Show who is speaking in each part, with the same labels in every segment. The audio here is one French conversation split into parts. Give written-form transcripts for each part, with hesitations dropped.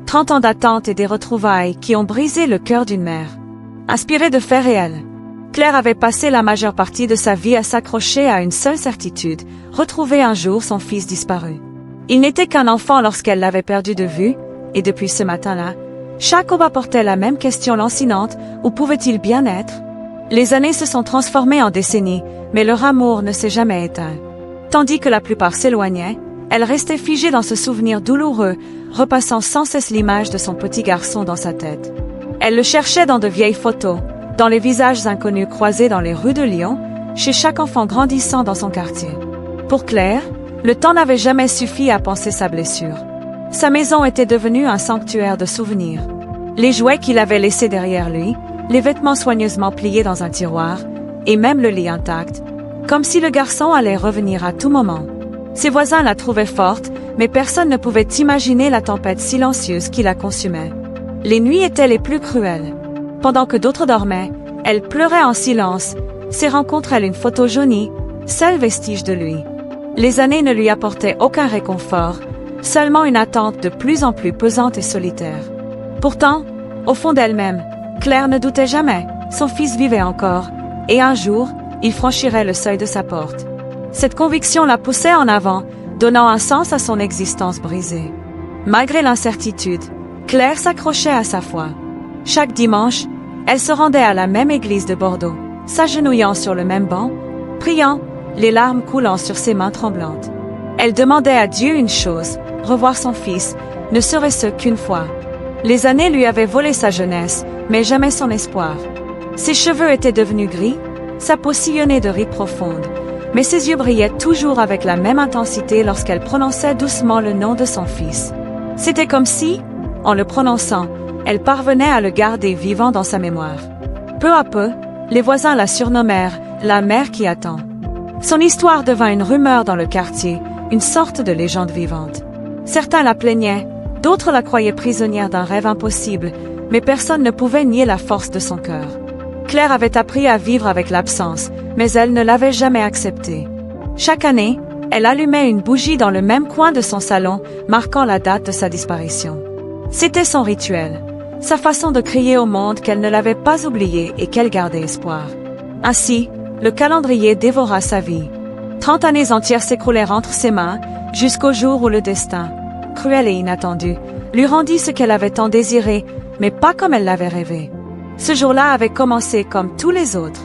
Speaker 1: 30 ans d'attente et des retrouvailles qui ont brisé le cœur d'une mère. Inspirée de faits réels, Claire avait passé la majeure partie de sa vie à s'accrocher à une seule certitude, retrouver un jour son fils disparu. Il n'était qu'un enfant lorsqu'elle l'avait perdu de vue, et depuis ce matin-là, chaque aube apportait la même question lancinante, où pouvait-il bien être? Les années se sont transformées en décennies, mais leur amour ne s'est jamais éteint. Tandis que la plupart s'éloignaient, elle restait figée dans ce souvenir douloureux, repassant sans cesse l'image de son petit garçon dans sa tête. Elle le cherchait dans de vieilles photos, dans les visages inconnus croisés dans les rues de Lyon, chez chaque enfant grandissant dans son quartier. Pour Claire, le temps n'avait jamais suffi à panser sa blessure. Sa maison était devenue un sanctuaire de souvenirs. Les jouets qu'il avait laissés derrière lui, les vêtements soigneusement pliés dans un tiroir, et même le lit intact, comme si le garçon allait revenir à tout moment. Ses voisins la trouvaient forte, mais personne ne pouvait imaginer la tempête silencieuse qui la consumait. Les nuits étaient les plus cruelles. Pendant que d'autres dormaient, elle pleurait en silence, serrant contre elle une photo jaunie, seul vestige de lui. Les années ne lui apportaient aucun réconfort, seulement une attente de plus en plus pesante et solitaire. Pourtant, au fond d'elle-même, Claire ne doutait jamais, son fils vivait encore, et un jour, il franchirait le seuil de sa porte. Cette conviction la poussait en avant, donnant un sens à son existence brisée. Malgré l'incertitude, Claire s'accrochait à sa foi. Chaque dimanche, elle se rendait à la même église de Bordeaux, s'agenouillant sur le même banc, priant, les larmes coulant sur ses mains tremblantes. Elle demandait à Dieu une chose, revoir son fils, ne serait-ce qu'une fois. Les années lui avaient volé sa jeunesse, mais jamais son espoir. Ses cheveux étaient devenus gris, sa peau sillonnée de rides profondes, mais ses yeux brillaient toujours avec la même intensité lorsqu'elle prononçait doucement le nom de son fils. C'était comme si, en le prononçant, elle parvenait à le garder vivant dans sa mémoire. Peu à peu, les voisins la surnommèrent « la mère qui attend ». Son histoire devint une rumeur dans le quartier, une sorte de légende vivante. Certains la plaignaient, d'autres la croyaient prisonnière d'un rêve impossible, mais personne ne pouvait nier la force de son cœur. Claire avait appris à vivre avec l'absence, mais elle ne l'avait jamais acceptée. Chaque année, elle allumait une bougie dans le même coin de son salon, marquant la date de sa disparition. C'était son rituel, sa façon de crier au monde qu'elle ne l'avait pas oublié et qu'elle gardait espoir. Ainsi, le calendrier dévora sa vie. 30 années entières s'écoulèrent entre ses mains, jusqu'au jour où le destin, cruel et inattendu, lui rendit ce qu'elle avait tant désiré, mais pas comme elle l'avait rêvé. Ce jour-là avait commencé comme tous les autres.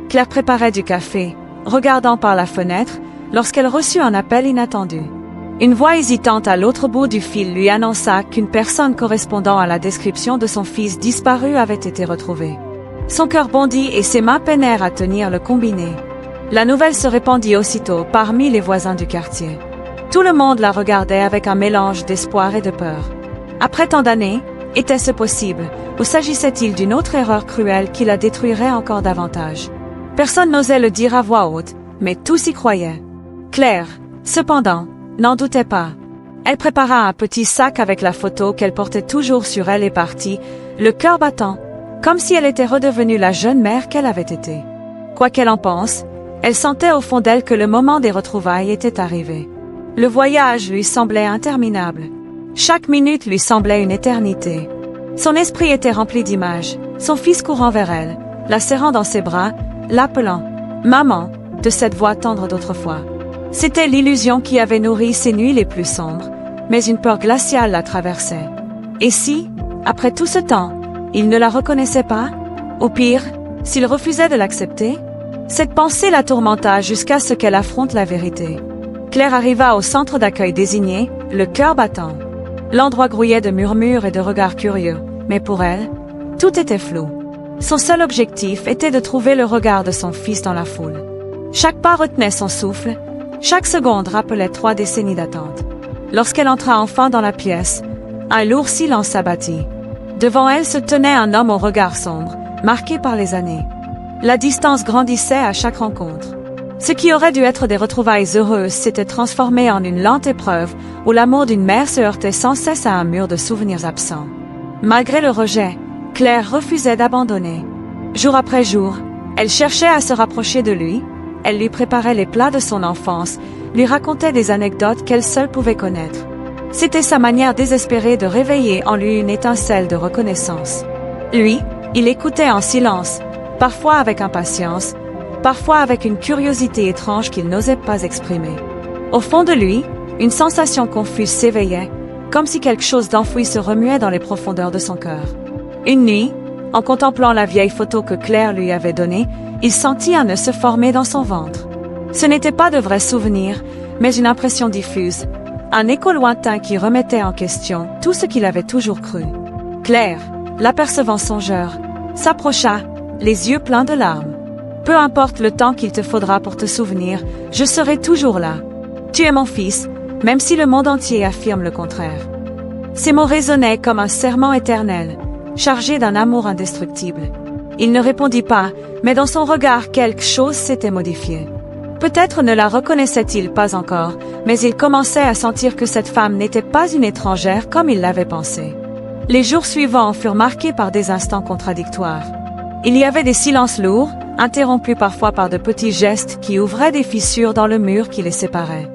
Speaker 1: Claire préparait du café, regardant par la fenêtre, lorsqu'elle reçut un appel inattendu. Une voix hésitante à l'autre bout du fil lui annonça qu'une personne correspondant à la description de son fils disparu avait été retrouvée. Son cœur bondit et ses mains peinèrent à tenir le combiné. La nouvelle se répandit aussitôt parmi les voisins du quartier. Tout le monde la regardait avec un mélange d'espoir et de peur. Après tant d'années, était-ce possible, ou s'agissait-il d'une autre erreur cruelle qui la détruirait encore davantage? Personne n'osait le dire à voix haute, mais tous y croyaient. Claire, cependant, n'en doutait pas. Elle prépara un petit sac avec la photo qu'elle portait toujours sur elle et partit, le cœur battant, comme si elle était redevenue la jeune mère qu'elle avait été. Quoi qu'elle en pense, elle sentait au fond d'elle que le moment des retrouvailles était arrivé. Le voyage lui semblait interminable. Chaque minute lui semblait une éternité. Son esprit était rempli d'images, son fils courant vers elle, la serrant dans ses bras, l'appelant « Maman » de cette voix tendre d'autrefois. C'était l'illusion qui avait nourri ses nuits les plus sombres, mais une peur glaciale la traversait. Et si, après tout ce temps, il ne la reconnaissait pas? Au pire, s'il refusait de l'accepter? Cette pensée la tourmenta jusqu'à ce qu'elle affronte la vérité. Claire arriva au centre d'accueil désigné, le cœur battant. L'endroit grouillait de murmures et de regards curieux, mais pour elle, tout était flou. Son seul objectif était de trouver le regard de son fils dans la foule. Chaque pas retenait son souffle, chaque seconde rappelait 3 décennies d'attente. Lorsqu'elle entra enfin dans la pièce, un lourd silence s'abattit. Devant elle se tenait un homme au regard sombre, marqué par les années. La distance grandissait à chaque rencontre. Ce qui aurait dû être des retrouvailles heureuses s'était transformé en une lente épreuve où l'amour d'une mère se heurtait sans cesse à un mur de souvenirs absents. Malgré le rejet, Claire refusait d'abandonner. Jour après jour, elle cherchait à se rapprocher de lui, elle lui préparait les plats de son enfance, lui racontait des anecdotes qu'elle seule pouvait connaître. C'était sa manière désespérée de réveiller en lui une étincelle de reconnaissance. Lui, il écoutait en silence, parfois avec impatience, parfois avec une curiosité étrange qu'il n'osait pas exprimer. Au fond de lui, une sensation confuse s'éveillait, comme si quelque chose d'enfoui se remuait dans les profondeurs de son cœur. Une nuit, en contemplant la vieille photo que Claire lui avait donnée, il sentit un nœud se former dans son ventre. Ce n'était pas de vrais souvenirs, mais une impression diffuse, un écho lointain qui remettait en question tout ce qu'il avait toujours cru. Claire, l'apercevant songeur, s'approcha, les yeux pleins de larmes. « Peu importe le temps qu'il te faudra pour te souvenir, je serai toujours là. Tu es mon fils, même si le monde entier affirme le contraire. » Ces mots résonnaient comme un serment éternel, chargé d'un amour indestructible. Il ne répondit pas, mais dans son regard quelque chose s'était modifié. Peut-être ne la reconnaissait-il pas encore, mais il commençait à sentir que cette femme n'était pas une étrangère comme il l'avait pensé. Les jours suivants furent marqués par des instants contradictoires. Il y avait des silences lourds, interrompus parfois par de petits gestes qui ouvraient des fissures dans le mur qui les séparait.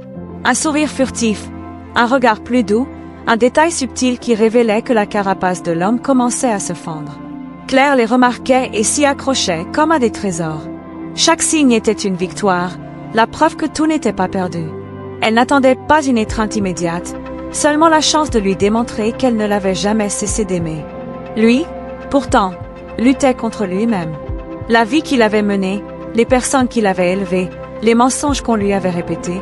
Speaker 1: Un sourire furtif, un regard plus doux, un détail subtil qui révélait que la carapace de l'homme commençait à se fendre. Claire les remarquait et s'y accrochait comme à des trésors. Chaque signe était une victoire, la preuve que tout n'était pas perdu. Elle n'attendait pas une étreinte immédiate, seulement la chance de lui démontrer qu'elle ne l'avait jamais cessé d'aimer. Lui, pourtant, luttait contre lui-même. La vie qu'il avait menée, les personnes qu'il avait élevées, les mensonges qu'on lui avait répétés,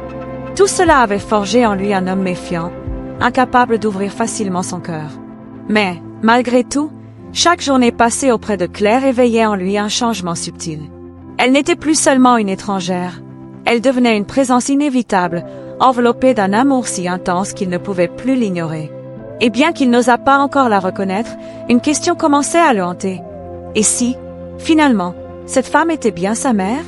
Speaker 1: tout cela avait forgé en lui un homme méfiant, incapable d'ouvrir facilement son cœur. Mais, malgré tout, chaque journée passée auprès de Claire éveillait en lui un changement subtil. Elle n'était plus seulement une étrangère, elle devenait une présence inévitable, enveloppée d'un amour si intense qu'il ne pouvait plus l'ignorer. Et bien qu'il n'osât pas encore la reconnaître, une question commençait à le hanter. Et si, finalement, cette femme était bien sa mère?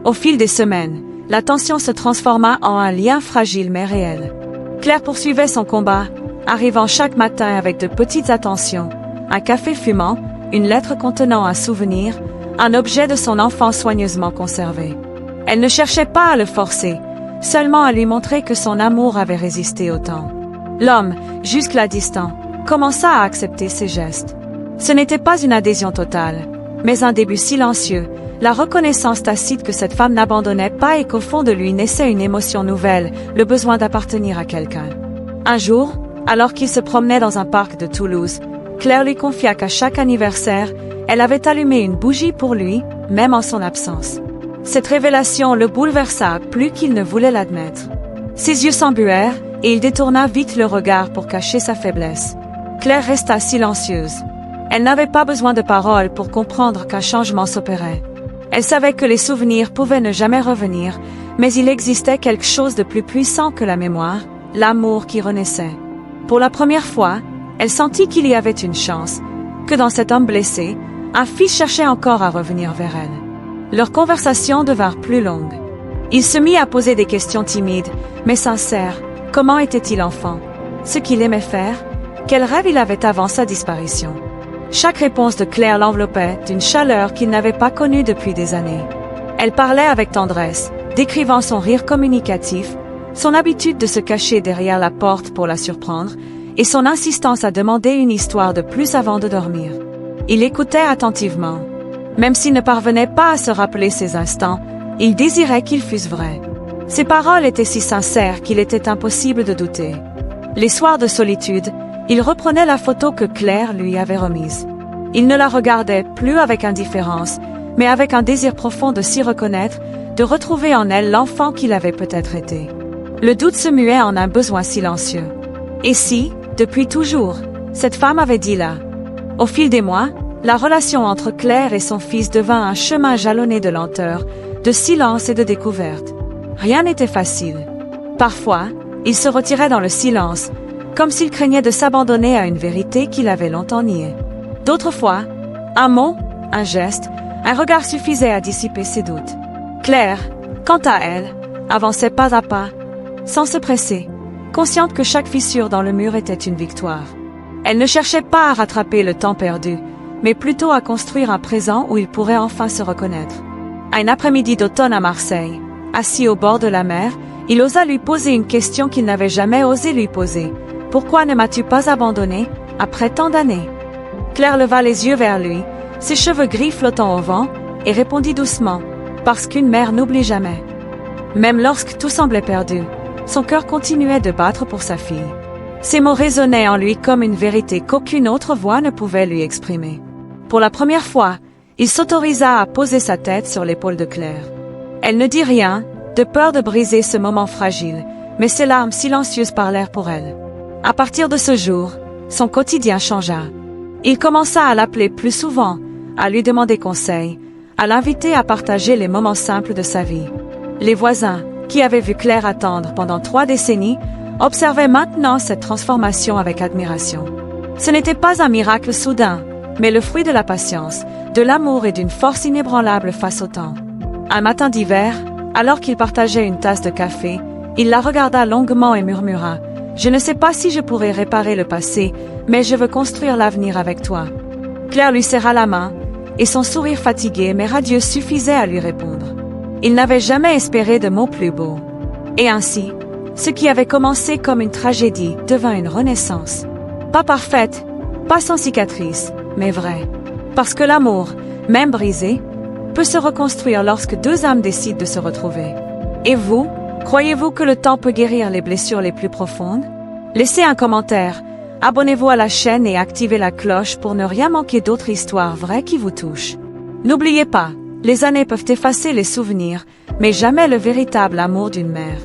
Speaker 1: Au fil des semaines, la tension se transforma en un lien fragile mais réel. Claire poursuivait son combat, arrivant chaque matin avec de petites attentions, un café fumant, une lettre contenant un souvenir, un objet de son enfance soigneusement conservé. Elle ne cherchait pas à le forcer, seulement à lui montrer que son amour avait résisté au temps. L'homme, jusque-là distant, commença à accepter ses gestes. Ce n'était pas une adhésion totale, mais un début silencieux, la reconnaissance tacite que cette femme n'abandonnait pas et qu'au fond de lui naissait une émotion nouvelle, le besoin d'appartenir à quelqu'un. Un jour, alors qu'il se promenait dans un parc de Toulouse, Claire lui confia qu'à chaque anniversaire, elle avait allumé une bougie pour lui, même en son absence. Cette révélation le bouleversa plus qu'il ne voulait l'admettre. Ses yeux s'embuèrent et il détourna vite le regard pour cacher sa faiblesse. Claire resta silencieuse. Elle n'avait pas besoin de paroles pour comprendre qu'un changement s'opérait. Elle savait que les souvenirs pouvaient ne jamais revenir, mais il existait quelque chose de plus puissant que la mémoire, l'amour qui renaissait. Pour la première fois, elle sentit qu'il y avait une chance, que dans cet homme blessé, un fils cherchait encore à revenir vers elle. Leurs conversations devinrent plus longues. Il se mit à poser des questions timides, mais sincères. Comment était-il enfant? Ce qu'il aimait faire? Quel rêve il avait avant sa disparition? Chaque réponse de Claire l'enveloppait d'une chaleur qu'il n'avait pas connue depuis des années. Elle parlait avec tendresse, décrivant son rire communicatif, son habitude de se cacher derrière la porte pour la surprendre, et son insistance à demander une histoire de plus avant de dormir. Il écoutait attentivement. Même s'il ne parvenait pas à se rappeler ces instants, il désirait qu'ils fussent vrais. Ses paroles étaient si sincères qu'il était impossible de douter. Les soirs de solitude, il reprenait la photo que Claire lui avait remise. Il ne la regardait plus avec indifférence, mais avec un désir profond de s'y reconnaître, de retrouver en elle l'enfant qu'il avait peut-être été. Le doute se muait en un besoin silencieux. Et si, depuis toujours, cette femme avait dit là? Au fil des mois, la relation entre Claire et son fils devint un chemin jalonné de lenteur, de silence et de découverte. Rien n'était facile. Parfois, il se retirait dans le silence, comme s'il craignait de s'abandonner à une vérité qu'il avait longtemps niée. D'autres fois, un mot, un geste, un regard suffisait à dissiper ses doutes. Claire, quant à elle, avançait pas à pas, sans se presser, consciente que chaque fissure dans le mur était une victoire. Elle ne cherchait pas à rattraper le temps perdu, mais plutôt à construire un présent où il pourrait enfin se reconnaître. Un après-midi d'automne à Marseille, assis au bord de la mer, il osa lui poser une question qu'il n'avait jamais osé lui poser. « Pourquoi ne m'as-tu pas abandonné, après tant d'années? Claire leva les yeux vers lui, ses cheveux gris flottant au vent, et répondit doucement, parce qu'une mère n'oublie jamais. Même lorsque tout semblait perdu, son cœur continuait de battre pour sa fille. Ces mots résonnaient en lui comme une vérité qu'aucune autre voix ne pouvait lui exprimer. Pour la première fois, il s'autorisa à poser sa tête sur l'épaule de Claire. Elle ne dit rien, de peur de briser ce moment fragile, mais ses larmes silencieuses parlèrent pour elle. À partir de ce jour, son quotidien changea. Il commença à l'appeler plus souvent, à lui demander conseil, à l'inviter à partager les moments simples de sa vie. Les voisins, qui avaient vu Claire attendre pendant 3 décennies, observaient maintenant cette transformation avec admiration. Ce n'était pas un miracle soudain, mais le fruit de la patience, de l'amour et d'une force inébranlable face au temps. Un matin d'hiver, alors qu'il partageait une tasse de café, il la regarda longuement et murmura « Je ne sais pas si je pourrai réparer le passé, mais je veux construire l'avenir avec toi. » Claire lui serra la main, et son sourire fatigué mais radieux suffisait à lui répondre. Il n'avait jamais espéré de mots plus beaux. Et ainsi, ce qui avait commencé comme une tragédie devint une renaissance. Pas parfaite, pas sans cicatrice, mais vraie. Parce que l'amour, même brisé, peut se reconstruire lorsque 2 âmes décident de se retrouver. Et vous, croyez-vous que le temps peut guérir les blessures les plus profondes? Laissez un commentaire, abonnez-vous à la chaîne et activez la cloche pour ne rien manquer d'autres histoires vraies qui vous touchent. N'oubliez pas, les années peuvent effacer les souvenirs, mais jamais le véritable amour d'une mère.